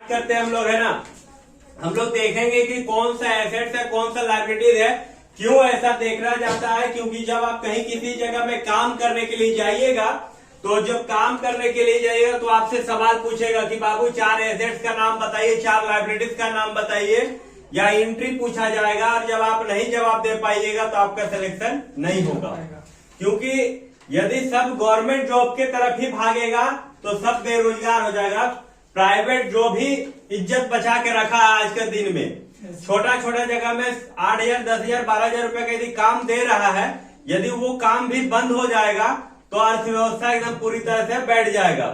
करते हैं हम लोग, है ना। हम लोग देखेंगे कि कौन सा एसेट्स है, कौन सा लायबिलिटीज है। क्यों ऐसा देखा जाता है? क्योंकि जब आप कहीं किसी जगह में काम करने के लिए जाइएगा, तो जब काम करने के लिए जाइएगा तो आपसे सवाल पूछेगा कि बाबू 4 एसेट्स का नाम बताइए, 4 लायबिलिटीज का नाम बताइए, या एंट्री पूछा जाएगा। और जब आप नहीं जवाब दे पाइएगा तो आपका सिलेक्शन नहीं होगा। क्योंकि यदि सब गवर्नमेंट जॉब के तरफ ही भागेगा तो सब बेरोजगार हो जाएगा। प्राइवेट जॉब ही इज्जत बचा के रखा है आज के दिन में। छोटा छोटा जगह में 8,000, 10,000, 12,000 रुपए का यदि काम दे रहा है, यदि वो काम भी बंद हो जाएगा तो अर्थव्यवस्था एकदम पूरी तरह से बैठ जाएगा।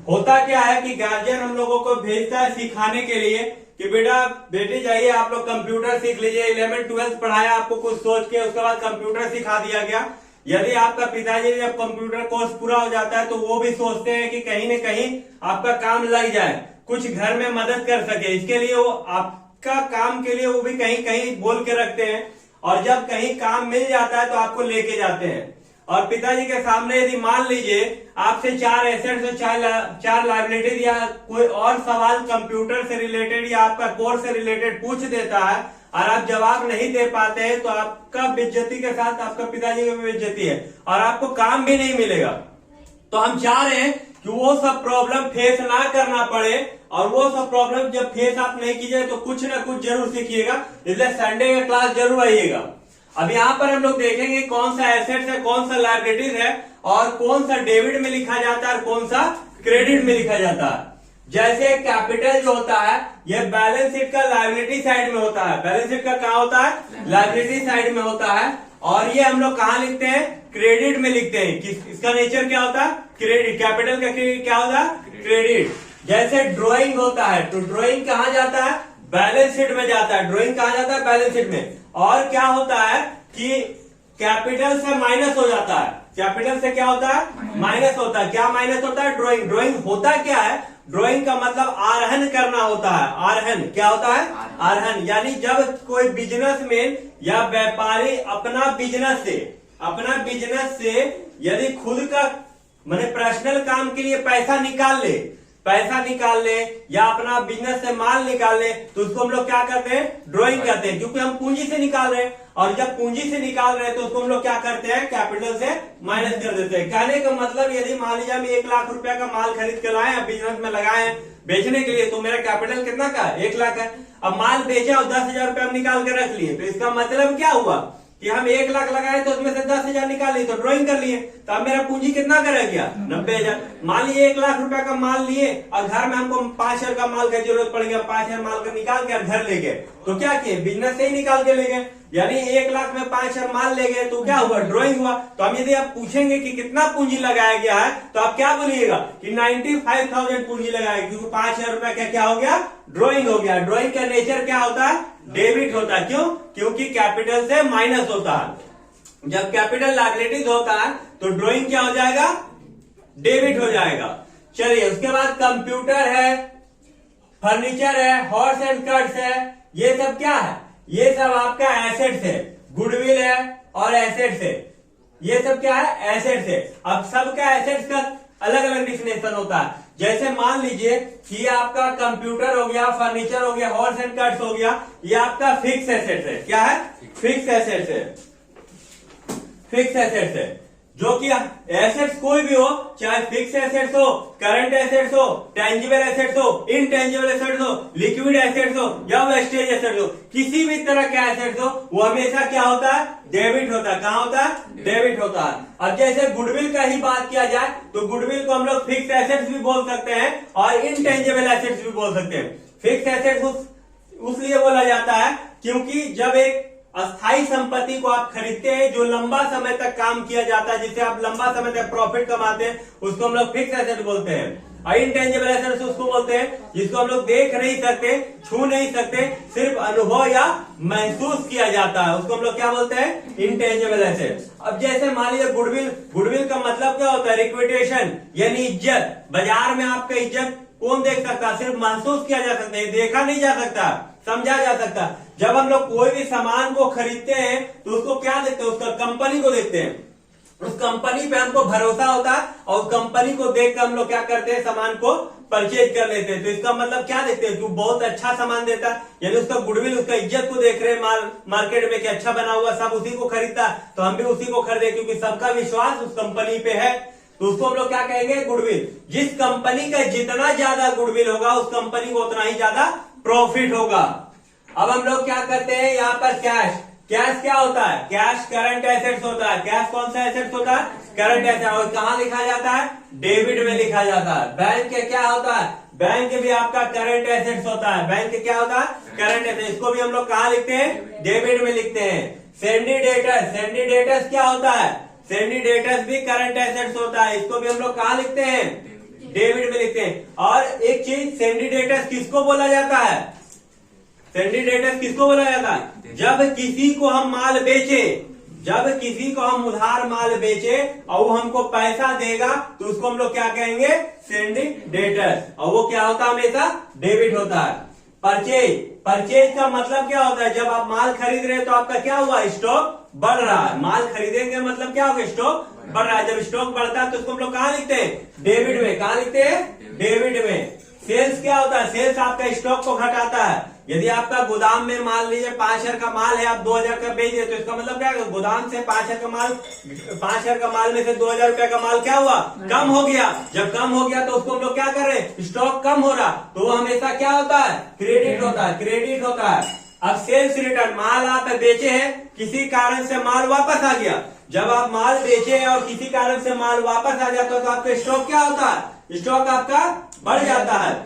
होता क्या है कि गार्जियन हम लोगों को भेजता है सिखाने के लिए कि बेटा बेटे जाइए आप लोग कंप्यूटर सीख लीजिए। 11th 12th पढ़ाया आपको कुछ सोच के, उसके बाद कंप्यूटर सिखा दिया गया। यदि आपका पिताजी जब कंप्यूटर कोर्स पूरा हो जाता है तो वो भी सोचते हैं कि कहीं न कहीं आपका काम लग जाए, कुछ घर में मदद कर सके। इसके लिए वो आपका काम के लिए वो भी कहीं कहीं बोल के रखते हैं, और जब कहीं काम मिल जाता है तो आपको लेके जाते हैं। और पिताजी के सामने यदि मान लीजिए आपसे 4 एसेट्स और 4 लायबिलिटीज या कोई और सवाल कंप्यूटर से रिलेटेड या आपका कोर्स से रिलेटेड पूछ देता है और आप जवाब नहीं दे पाते हैं, तो आपका बेइज्जती के साथ आपका पिताजी की भी बेइज्जती है और आपको काम भी नहीं मिलेगा। तो हम चाह रहे हैं कि वो सब प्रॉब्लम फेस ना करना पड़े, और वो सब प्रॉब्लम जब फेस आप नहीं कीजिए तो कुछ ना कुछ जरूर सीखिएगा। इसलिए संडे का क्लास जरूर आइएगा। अब यहाँ पर हम लोग देखेंगे कौन सा एसेट्स है, कौन सा लायबिलिटीज है, और कौन सा डेबिट में लिखा जाता है और कौन सा क्रेडिट में लिखा जाता है। जैसे कैपिटल जो होता है ये बैलेंस शीट का लायबिलिटी साइड में होता है। बैलेंस शीट का कहाँ होता है? लायबिलिटी साइड में होता है। और ये हम लोग कहाँ लिखते हैं? क्रेडिट में लिखते हैं। इसका नेचर क्या होता है? क्रेडिट। कैपिटल का क्या होता है? क्रेडिट। जैसे ड्रॉइंग होता है तो ड्रॉइंग कहाँ जाता है? बैलेंस शीट में जाता है। ड्रॉइंग कहाँ जाता है? बैलेंस शीट में। और क्या होता है कि कैपिटल से माइनस हो जाता है। कैपिटल से क्या होता है? माइनस होता है। क्या माइनस होता है? ड्रॉइंग। ड्रॉइंग होता क्या है? ड्रॉइंग का मतलब आरहन करना होता है। आरहन क्या होता है? आरहन यानी जब कोई बिजनेसमैन या व्यापारी अपना बिजनेस से यदि खुद का माने पर्सनल काम के लिए पैसा निकाल ले या अपना बिजनेस से माल निकाल ले, तो उसको हम लोग क्या करते हैं? ड्राइंग करते हैं। क्योंकि हम पूंजी से निकाल रहे हैं, और जब पूंजी से निकाल रहे हैं तो उसको हम लोग क्या करते हैं? कैपिटल से माइनस कर देते हैं। कहने का मतलब यदि मान लीजिए हम 1 लाख रुपया का माल खरीद के लाए हैं, बिजनेस में लगाए हैं बेचने के लिए, तो मेरा कैपिटल कितना का? 1 लाख है। अब माल बेचा और 10,000 रुपया हम निकाल के रख लिए, तो इसका मतलब क्या हुआ कि हम 1 लाख लगाए तो उसमें से 10,000 निकाल लिए, तो ड्राइंग कर लिए, तो अब मेरा पूंजी कितना का रह गया? 90,000। मान लीजिए 1 लाख रुपया का माल लिए और घर में हमको 5,000 का माल की जरूरत पड़ गया, 5,000 माल का निकाल के घर ले गए, तो क्या किए? बिजनेस से ही निकाल के ले गए। यानी 1 लाख में 5,000 माल ले गए, तो क्या हुआ? ड्राइंग हुआ। तो हम यदि आप पूछेंगे कि कितना पूंजी लगाया गया है, तो आप क्या बोलिएगा कि 95,000 पूंजी लगाया, क्योंकि 5,000 रुपया का क्या हो गया? ड्राइंग हो गया। ड्राइंग का नेचर क्या होता है? डेबिट होता है। क्यों? क्योंकि कैपिटल से माइनस होता है। जब कैपिटल लायबिलिटीज होता है तो ड्राइंग क्या हो जाएगा? डेबिट हो जाएगा। चलिए, उसके बाद कंप्यूटर है, फर्नीचर है, हॉर्स एंड कार्ट्स है, ये सब क्या है? ये सब आपका एसेट्स है। गुडविल है और एसेट्स है। ये सब क्या है? एसेट्स है। अब सबका एसेट्स का अलग अलग डिफिनेशन होता है। जैसे मान लीजिए कि आपका कंप्यूटर हो गया, फर्नीचर हो गया, हॉर्स एंड कार्ट्स हो गया, ये आपका फिक्स एसेट्स है। क्या है? फिक्स एसेट्स है। फिक्स एसेट्स है, जो कि एसेट्स कोई भी हो, चाहे फिक्स एसेट्स हो, करंट एसेट्स हो, टेंजिबल एसेट्स हो, इनटेंजिबल एसेट्स हो, लिक्विड एसेट्स हो या वेस्टेज एसेट्स हो, किसी भी तरह के एसेट्स हो, वो हमेशा क्या होता है? डेबिट होता है। कहाँ होता है? डेबिट होता है। अब जैसे गुडविल का ही बात किया जाए तो गुडविल को हम लोग फिक्स एसेट्स भी बोल सकते हैं और इनटेंजिबल एसेट्स भी बोल सकते हैं। फिक्स एसेट्स उसलिए बोला जाता है क्योंकि जब एक अस्थाई संपत्ति को आप खरीदते हैं जो लंबा समय तक काम किया जाता है, जिससे आप लंबा समय तक प्रॉफिट कमाते हैं, उसको हम लोग फिक्स एसेट बोलते हैं। और इनटेंजिबल एसेट्स उसको बोलते हैं जिसको हम लोग देख नहीं सकते, छू नहीं सकते, सिर्फ अनुभव या महसूस किया जाता है, उसको हम लोग क्या बोलते हैं? Intangible assets. अब जैसे मान लीजिए गुडविल का मतलब क्या होता है? रिक्विटेशन यानी इज्जत। बाजार में आपका इज्जत कौन देख सकता? सिर्फ महसूस किया जा सकता है, देखा नहीं जा सकता, समझा जा सकता। जब हम लोग कोई भी सामान को खरीदते हैं तो उसको क्या देखते हैं? उसका कंपनी को देखते हैं। उस कंपनी पे हमको भरोसा होता है और उस कंपनी को देख कर हम लोग क्या करते हैं, सामान को परचेज कर लेते हैं। तो इसका मतलब क्या देखते हैं कि बहुत अच्छा सामान देता है, यानी उसका गुडविल, उसका इज्जत को देख रहे हैं मार्केट में कि अच्छा बना हुआ, सब उसी को खरीदता है, तो हम भी उसी को खरीदे क्योंकि सबका विश्वास उस कंपनी पे है। तो उसको हम लोग क्या कहेंगे, गुडविल। जिस कंपनी का जितना ज्यादा गुडविल होगा उस कंपनी को उतना ही ज्यादा प्रॉफिट होगा। अब हम लोग क्या करते हैं, यहाँ पर कैश। कैश क्या होता है, कैश करंट एसेट्स होता है। कैश कौन सा एसेट्स होता है, करंट एसेट। और कहाँ लिखा जाता है, डेबिट में लिखा जाता है। बैंक के क्या होता है, बैंक भी आपका करंट एसेट्स होता है। बैंक क्या होता है, करंट एसेट। इसको भी हम लोग कहाँ लिखते हैं, डेबिट में लिखते हैं। सेंडी डेटर्स, सेंडी डेटर्स क्या होता है, सेंडी डेटर्स भी करंट एसेट्स होता है। इसको भी हम लोग कहाँ लिखते हैं, डेबिट में लिखते हैं। और एक चीज, सेंडी डेटर्स किसको बोला जाता है, सेंडी डेटर्स किसको बोला जाता है, जब किसी को हम माल बेचे, जब किसी को हम उधार माल बेचे और वो हमको पैसा देगा तो उसको हम लोग क्या कहेंगे, सेंडी डेटर्स। और वो क्या होता है, हमेशा डेबिट होता है। परचेज, परचेज का मतलब क्या होता है, जब आप माल खरीद रहे हैं तो आपका क्या हुआ, स्टॉक बढ़ रहा है। माल खरीदेंगे मतलब क्या होगा, स्टॉक बढ़ रहा है। जब स्टॉक बढ़ता है तो उसको हम लोग कहाँ लिखते हैं, डेबिट में। कहाँ लिखते हैं, डेबिट में। सेल्स क्या होता है, सेल्स आपका स्टॉक को घटाता है। यदि आपका गोदाम में मान लीजिए 5,000 का माल है, आप 2,000 का बेच रहे, तो इसका मतलब क्या है, गोदाम से 5,000 का माल, 5,000 का माल में से 2,000 रुपए का माल क्या हुआ, कम हो गया। जब कम हो गया तो उसको हम लोग क्या कर रहे हैं, स्टॉक कम हो रहा, तो वो हमेशा क्या होता है, क्रेडिट होता है, क्रेडिट होता है। अब सेल्स रिटर्न, माल आप बेचे हैं, किसी कारण से माल वापस आ गया। जब आप माल बेचे और किसी कारण से माल वापस आ जाता है तो आपका स्टॉक क्या होता है, स्टॉक आपका बढ़ जाता है।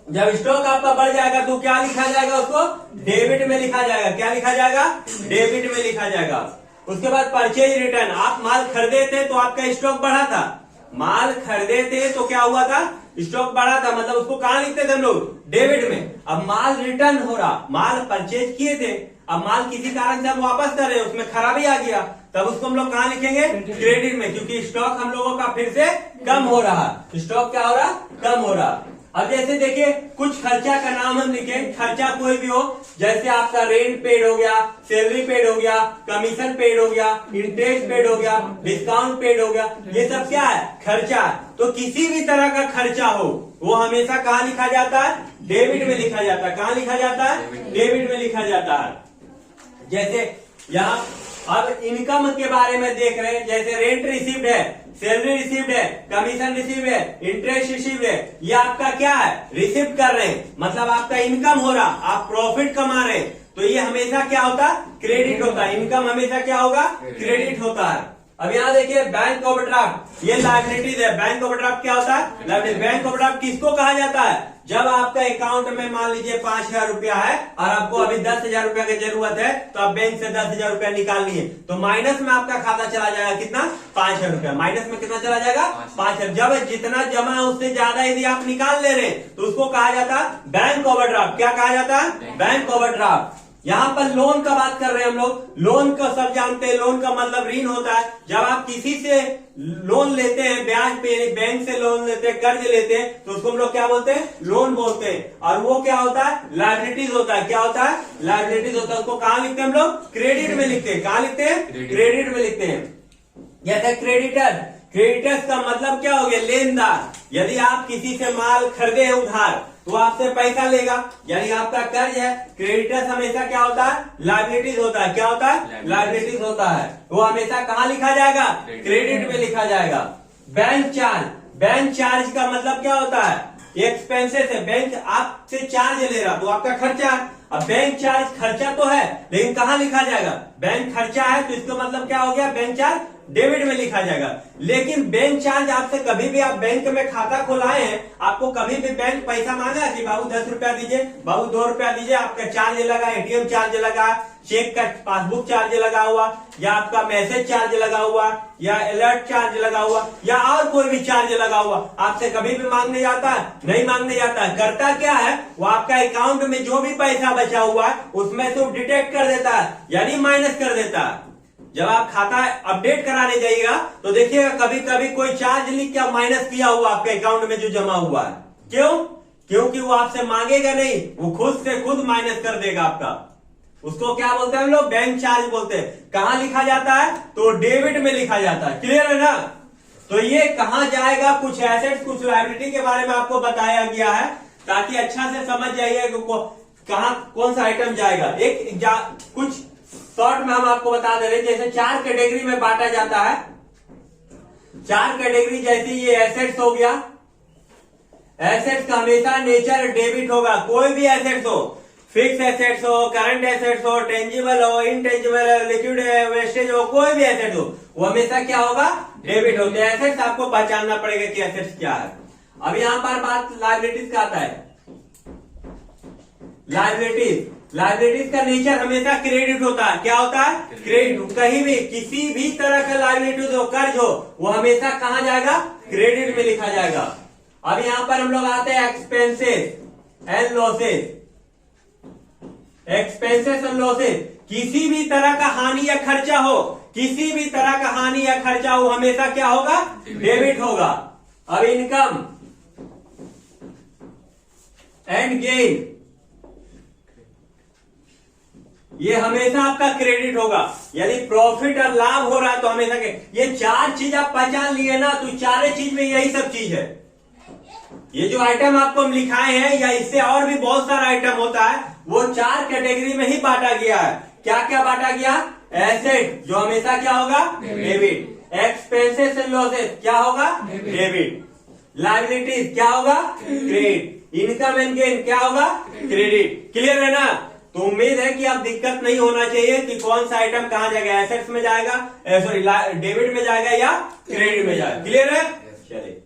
जब स्टॉक आपका बढ़ जाएगा तो क्या लिखा जाएगा, उसको डेबिट में लिखा जाएगा। क्या लिखा जाएगा, डेबिट में लिखा जाएगा। उसके बाद परचेज रिटर्न, आप माल खरीदे थे तो आपका स्टॉक बढ़ा था, माल खरीदे थे तो क्या हुआ था, स्टॉक बढ़ा था, मतलब उसको कहाँ लिखते थे हम लोग, डेबिट में। अब माल रिटर्न हो रहा, माल परचेज किए थे, अब माल किसी कारण से हम वापस कर रहे हैं, उसमें खराबी आ गया, तब उसको हम लोग कहाँ लिखेंगे, क्रेडिट में, क्योंकि स्टॉक हम लोगों का फिर से कम हो रहा। स्टॉक क्या हो रहा, कम हो रहा। अब जैसे देखिए कुछ खर्चा का नाम हम लिखें, खर्चा कोई भी हो, जैसे आपका रेंट पेड हो गया, सैलरी पेड हो गया, कमीशन पेड हो गया, इंटरेस्ट पेड हो गया, डिस्काउंट पेड हो गया, ये सब क्या है, खर्चा। तो किसी भी तरह का खर्चा हो वो हमेशा कहाँ लिखा जाता है, डेबिट में लिखा जाता है। कहाँ लिखा जाता है, डेबिट में लिखा जाता है। जैसे यहाँ अब इनकम के बारे में देख रहे हैं, जैसे रेंट रिसीव्ड है, सैलरी रिसीव्ड है, कमीशन रिसीव्ड है, इंटरेस्ट रिसीव्ड है, ये आपका क्या है, रिसीव कर रहे हैं, मतलब आपका इनकम हो रहा, आप प्रॉफिट कमा रहे हैं, तो ये हमेशा क्या होता है, क्रेडिट होता है। इनकम हमेशा क्या होगा, क्रेडिट होता है। अब यहाँ देखिए बैंक ओवरड्राफ्ट, ये लायबिलिटीज है। बैंक ओवरड्राफ्ट क्या होता है, लायबिलिटी। बैंक ओवरड्राफ्ट किसको कहा जाता है, जब आपका अकाउंट में मान लीजिए 5,000 रुपया है और आपको अभी 10,000 रुपया की जरूरत है, तो आप बैंक से 10,000 रुपया निकाल लिए, तो माइनस में आपका खाता चला जाएगा कितना, 5,000 रुपया। माइनस में कितना चला जाएगा, 5,000। जब जितना जमा है उससे ज्यादा यदि आप निकाल ले रहे हैं तो उसको कहा जाता है बैंक ओवरड्राफ्ट। क्या कहा जाता है, बैंक ओवरड्राफ्ट। यहाँ पर लोन का बात कर रहे हैं हम लोग। लोन को सब जानते हैं, लोन का मतलब ऋण होता है। जब आप किसी से लोन लेते हैं, ब्याज पे बैंक से लोन लेते हैं, कर्ज लेते हैं, तो उसको हम लोग क्या बोलते हैं, लोन बोलते हैं। और वो क्या होता है, लायबिलिटीज होता है। क्या होता है, लायबिलिटीज होता है। उसको कहाँ लिखते हैं हम लोग, क्रेडिट में लिखते हैं। कहाँ लिखते हैं, क्रेडिट में लिखते हैं। जैसे क्रेडिटर, क्रेडिटर्स का मतलब क्या हो गया, लेनदार। यदि आप किसी से माल खरीदे हैं उधार तो आपसे पैसा लेगा, यानी आपका कर्ज है। क्रेडिटर्स हमेशा क्या होता है, लायबिलिटीज होता है। क्या होता है, लायबिलिटीज होता है। वो हमेशा कहाँ लिखा जाएगा, क्रेडिट में लिखा जाएगा। बैंक चार्ज, बैंक चार्ज का मतलब क्या होता है, एक्सपेंसेस है। बैंक आपसे चार्ज ले रहा तो आपका खर्चा है। अब बैंक चार्ज खर्चा तो है, लेकिन कहाँ लिखा जाएगा, बैंक खर्चा है, तो इसका मतलब क्या हो गया, बैंक चार्ज डेबिट में लिखा जाएगा। लेकिन बैंक चार्ज आपसे कभी भी, आप बैंक में खाता खोलाए हैं, आपको कभी भी बैंक पैसा मांगा कि बाबू 10 रुपया दीजिए, बाबू 2 रुपया दीजिए, आपका चार्ज लगा, एटीएम चार्ज लगा, चेक का पासबुक चार्ज लगा हुआ, या आपका मैसेज चार्ज लगा हुआ, या अलर्ट चार्ज लगा हुआ, या और कोई भी चार्ज लगा हुआ, आपसे कभी भी मांगने जाता है, नहीं मांगने जाता है। करता क्या है, वो आपका अकाउंट में जो भी पैसा बचा हुआ है उसमें से डिटेक्ट कर देता है, यानी माइनस कर देता है। जब आप खाता अपडेट कराने जाइएगा तो देखिएगा कभी कभी कोई चार्ज लिख के माइनस किया हुआ आपके अकाउंट में जो जमा हुआ है। क्यों, क्योंकि वो आपसे मांगेगा नहीं, वो खुद से खुद माइनस कर देगा आपका। उसको क्या बोलते हैं हम लोग? बैंक चार्ज बोलते हैं। कहां लिखा जाता है? तो डेबिट में लिखा जाता है। क्लियर है ना? तो ये कहां जाएगा? कुछ एसेट्स कुछ लायबिलिटी के बारे में आपको बताया गया है, ताकि अच्छा से समझ जाइए कहां कौन सा आइटम जाएगा। कुछ शॉर्ट में हम आपको बता दे रहे हैं, जैसे 4 कैटेगरी में बांटा जाता है। 4 कैटेगरी, जैसे ये एसेट्स हो गया। एसेट्स का हमेशा नेचर डेबिट होगा। कोई भी एसेट्स हो, फिक्स एसेट्स हो, करंट एसेट्स हो, टेंजिबल हो, इनटेंजिबल हो, लिक्विड वेस्टेज हो, कोई भी एसेट हो, वो हमेशा क्या होगा? डेबिट होते हैं। एसेट्स आपको पहचानना पड़ेगा कि एसेट्स क्या है। अब यहां पर बात लायबिलिटीज का आता है। लायबिलिटीज का नेचर हमेशा क्रेडिट होता है। क्या होता है? क्रेडिट। कहीं भी किसी भी तरह का लायबिलिटीज हो, कर्ज हो, वो हमेशा कहां जाएगा? क्रेडिट में लिखा जाएगा। अब यहां पर हम लोग आते हैं expenses and losses. Expenses and losses, किसी भी तरह का हानि या खर्चा हो, किसी भी तरह का हानि या खर्चा हो, हमेशा क्या होगा? डेबिट होगा। अब इनकम एंड गेन, ये हमेशा आपका क्रेडिट होगा। यदि प्रॉफिट और लाभ हो रहा है तो हमेशा ये 4 चीज आप पहचान लिए ना, तो 4 चीज में यही सब चीज है। ये जो आइटम आपको हम लिखाए हैं, या इससे और भी बहुत सारा आइटम होता है, वो 4 कैटेगरी में ही बांटा गया है। क्या क्या बांटा गया? एसेट, जो हमेशा क्या होगा? डेबिट। एक्सपेंसेस एंड लॉसेस क्या होगा? डेबिट। लायबिलिटीज क्या होगा? क्रेडिट। इनकम एंड गेन क्या होगा? क्रेडिट। क्लियर है ना? तो उम्मीद है कि अब दिक्कत नहीं होना चाहिए कि कौन सा आइटम कहां जाएगा, एसेट्स में जाएगा, सॉरी डेबिट में जाएगा या क्रेडिट में जाएगा। क्लियर है? चलिए।